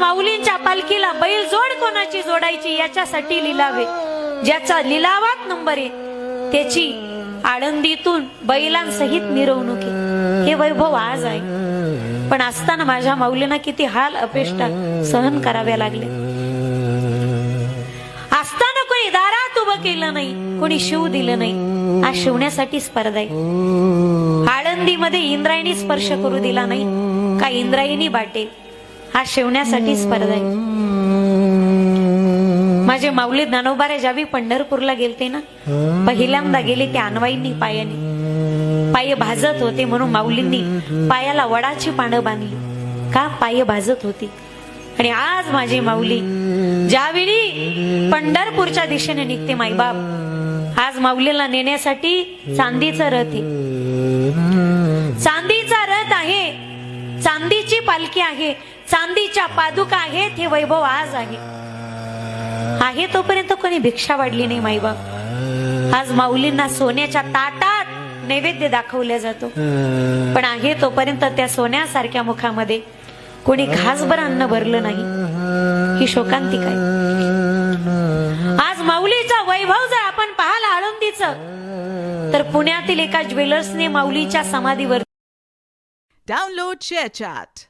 माऊलींच्या पालखीला बैल जोड कोणाची जोडायची याच्यासाठी लिलावे, ज्याचा लिलावात नंबर आहे त्याची आळंदीतून बैलांसहित मिरवणूक आहे. हे वैभव आज आहे, पण असताना माझ्या माऊलींना किती हाल अपेष्टा सहन कराव्या लागले. असताना कोणी दारात उभं केलं नाही, कोणी शिव दिलं नाही. आज शिवण्यासाठी स्पर्धा आहे. आळंदीमध्ये इंद्रायणी स्पर्श करू दिला नाही का इंद्रायणी बाटे, हा शिवण्यासाठी स्पर्धा आहे. माझे माऊली ज्ञानोबारे ज्यावेळी पंढरपूरला गेलते ना, पहिल्यांदा गेले ते अनवाईंनी पायाने. पाय भाजत होते म्हणून माऊलींनी पायाला वडाची पानं बांधली, का पाय भाजत होती. आणि आज माझी माऊली ज्यावेळी पंढरपूरच्या दिशेने निघते माईबाप, आज माऊलीला नेण्यासाठी चांदीचा रथ आहे. चांदीचा रथ आहे, चांदीची पालखी आहे, चांदीच्या पादुका आहेत. हे वैभव आज आहे तोपर्यंत कोणी भिक्षा वाढली नाही माईबाप. आज माऊलींना सोन्याच्या ताटात नैवेद्य दाखवला जातो, पण आहे तोपर्यंत त्या सोन्यासारख्या मुखामध्ये कोणी घासभर अन्न भरलं नाही. ही शोकांतिक आहे. आज माऊलीचा वैभव जर आपण पाहाल आळंदीचं, तर पुण्यातील एका ज्वेलर्सने माऊलीच्या समाधीवर Download ShareChat.